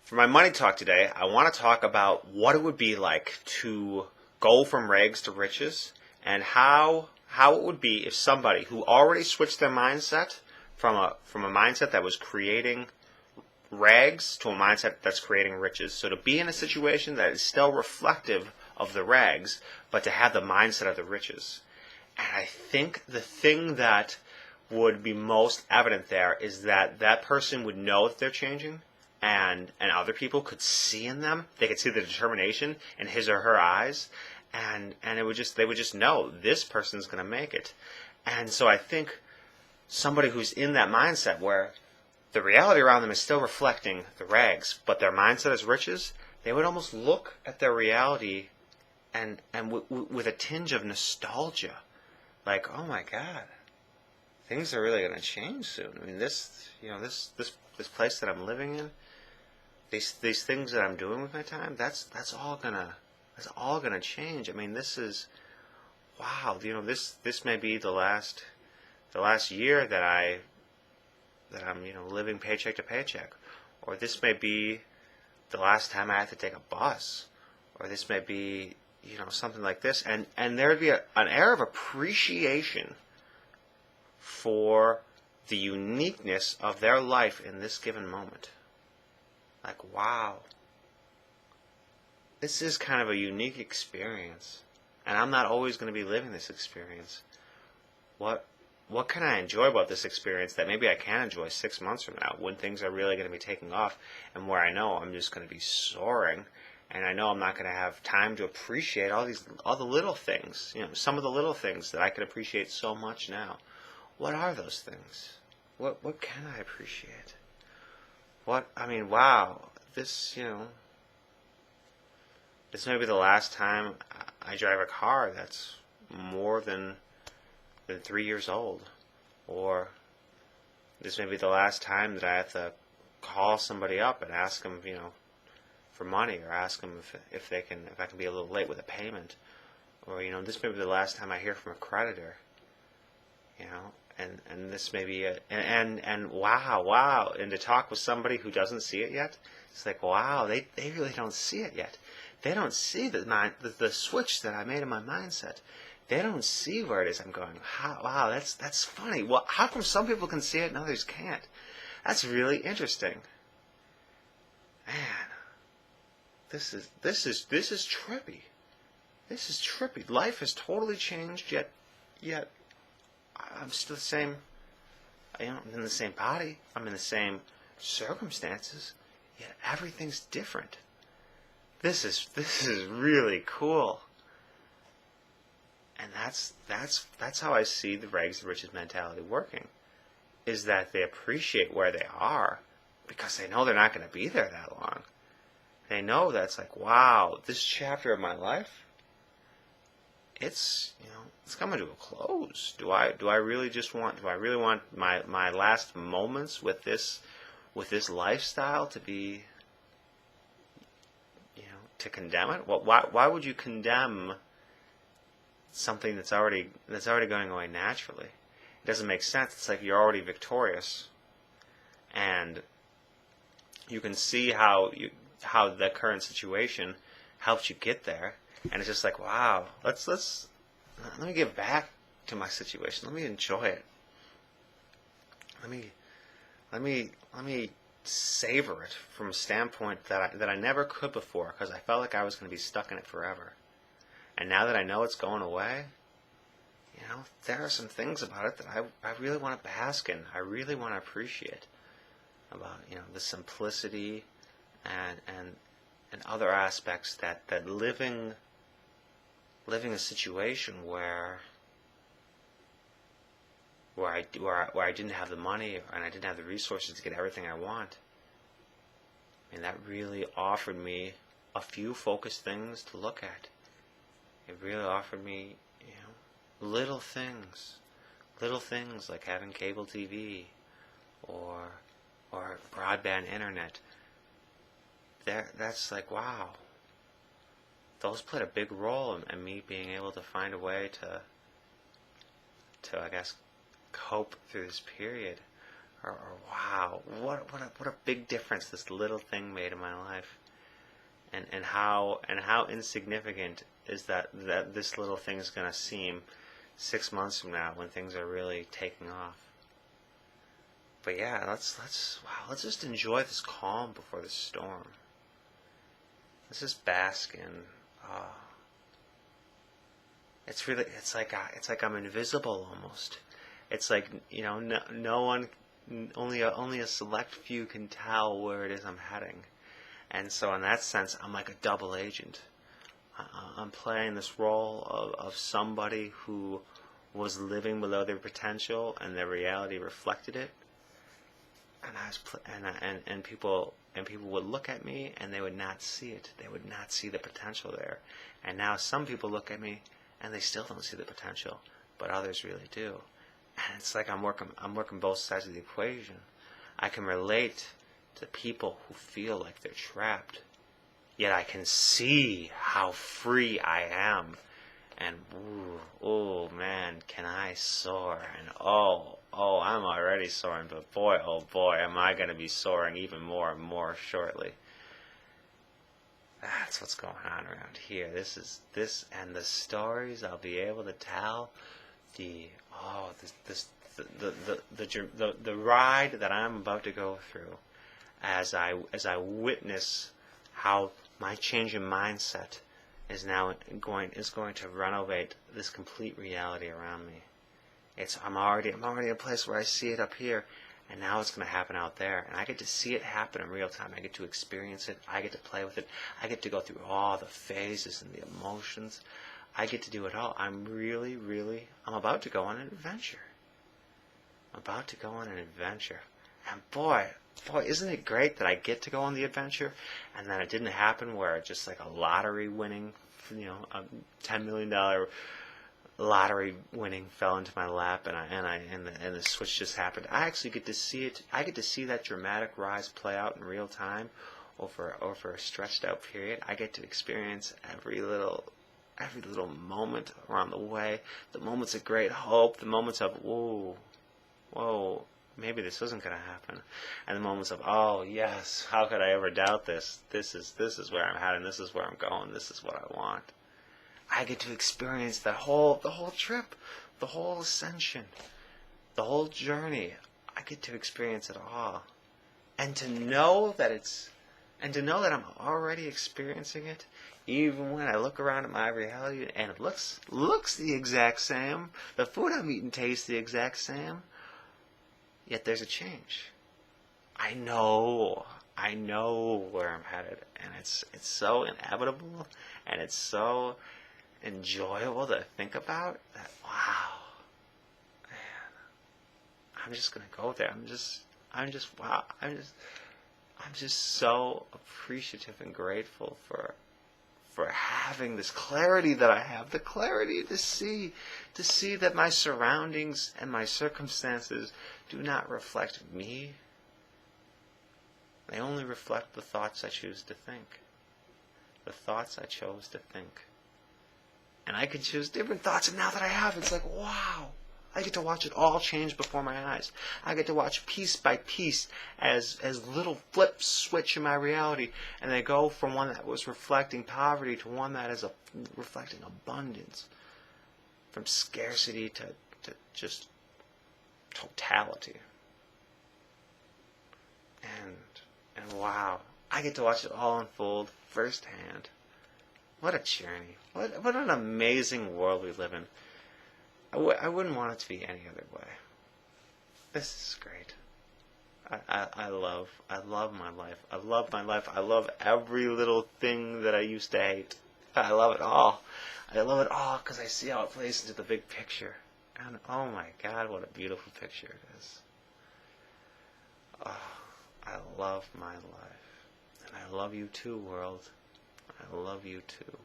For my money talk today, I want to talk about what it would be like to go from rags to riches and how it would be if somebody who already switched their mindset from a mindset that was creating rags to a mindset that's creating riches. So to be in a situation that is still reflective of the rags, but to have the mindset of the riches. And I think the thing that would be most evident there is that that person would know that they're changing, and other people could see in them. They could see the determination in his or her eyes, and they would just know this person's going to make it. And so I think somebody who's in that mindset where the reality around them is still reflecting the rags, but their mindset is riches, they would almost look at their reality and with a tinge of nostalgia, like, oh my God, things are really going to change soon. I mean, this place that I'm living in, these things that I'm doing with my time, that's all gonna change. I mean, this is wow. This may be the last year that I'm living paycheck to paycheck, or this may be the last time I have to take a bus, or this may be something like this, and there would be an air of appreciation for the uniqueness of their life in this given moment. Like, wow, this is kind of a unique experience, and I'm not always going to be living this experience. What what can I enjoy about this experience that maybe I can enjoy 6 months from now when things are really going to be taking off and where I know I'm just going to be soaring and I know I'm not going to have time to appreciate all the little things, some of the little things that I could appreciate so much now. What are those things? What can I appreciate? Wow, this may be the last time I drive a car that's more than 3 years old, or this may be the last time that I have to call somebody up and ask them, for money, or ask them if I can be a little late with a payment, or this may be the last time I hear from a creditor, and this may be and wow, and to talk with somebody who doesn't see it yet, it's like, wow, they really don't see it yet. They don't see the switch that I made in my mindset. They don't see where it is I'm going. Wow, that's funny. Well, how come some people can see it and others can't? That's really interesting. Man, this is trippy. This is trippy. Life has totally changed, yet I'm still the same. I'm in the same body. I'm in the same circumstances, yet everything's different. This is really cool. And that's how I see the rags to riches mentality working, is that they appreciate where they are because they know they're not going to be there that long. They know that's like, wow, this chapter of my life, it's coming to a close. Do I really want my last moments with this lifestyle to be, to condemn it? Well, why would you condemn something that's already going away naturally? It doesn't make sense. It's like you're already victorious, and you can see how the current situation helped you get there, and it's just like, wow, let me get back to my situation. Let me enjoy it. Let me savor it from a standpoint that I never could before, because I felt like I was going to be stuck in it forever. And now that I know it's going away, there are some things about it that I really want to bask in. I really want to appreciate about, the simplicity and other aspects that living a situation where I didn't have the money and I didn't have the resources to get everything I want. And that really offered me a few focused things to look at. It really offered me, little things like having cable TV or broadband internet. That's like, wow. Those played a big role in me being able to find a way to I guess, cope through this period or wow, what a big difference this little thing made in my life, and how insignificant is that this little thing is going to seem 6 months from now when things are really taking off. But yeah, let's just enjoy this calm before the storm. Let's just bask in. It's like I'm invisible almost. It's like, no one, only a select few can tell where it is I'm heading, and so in that sense, I'm like a double agent. I'm playing this role of somebody who was living below their potential, and their reality reflected it. And I was and people would look at me, and they would not see it. They would not see the potential there. And now some people look at me, and they still don't see the potential, but others really do. And it's like I'm working both sides of the equation. I can relate to people who feel like they're trapped, yet I can see how free I am. And oh man, can I soar? And oh, I'm already soaring, but boy, oh boy, am I going to be soaring even more and more shortly. That's what's going on around here. This and the stories I'll be able to tell. The ride that I'm about to go through, as I witness how my change in mindset is going to renovate this complete reality around me. I'm already in a place where I see it up here, and now it's going to happen out there, and I get to see it happen in real time. I get to experience it. I get to play with it. I get to go through all the phases and the emotions. I get to do it all. I'm about to go on an adventure. And boy, isn't it great that I get to go on the adventure, and that it didn't happen where it's just like a lottery winning, a $10 million lottery winning fell into my lap, and the switch just happened. I actually get to see it. I get to see that dramatic rise play out in real time over a stretched out period. I get to experience every little moment around the way, the moments of great hope, the moments of whoa, maybe this isn't going to happen, and the moments of, oh yes, how could I ever doubt this? This is where I'm heading. This is where I'm going. This is what I want. I get to experience the whole trip, the whole ascension, the whole journey. I get to experience it all, and to know that I'm already experiencing it. Even when I look around at my reality and it looks the exact same, the food I'm eating tastes the exact same, yet there's a change. I know where I'm headed, and it's so inevitable, and it's so enjoyable to think about that. Wow, man, I'm just gonna go there. I'm just so appreciative and grateful for having this clarity that I have, the clarity to see that my surroundings and my circumstances do not reflect me. They only reflect the thoughts I choose to think. The thoughts I chose to think. And I can choose different thoughts, and now that I have, it's like, wow. I get to watch it all change before my eyes. I get to watch piece by piece as little flips switch in my reality, and they go from one that was reflecting poverty to one that is reflecting abundance, from scarcity to just totality. And wow, I get to watch it all unfold firsthand. What a journey! What an amazing world we live in. I wouldn't want it to be any other way. This is great. I love my life. I love my life. I love every little thing that I used to hate. I love it all. I love it all because I see how it plays into the big picture. And oh my God, what a beautiful picture it is. Oh, I love my life. And I love you too, world. I love you too.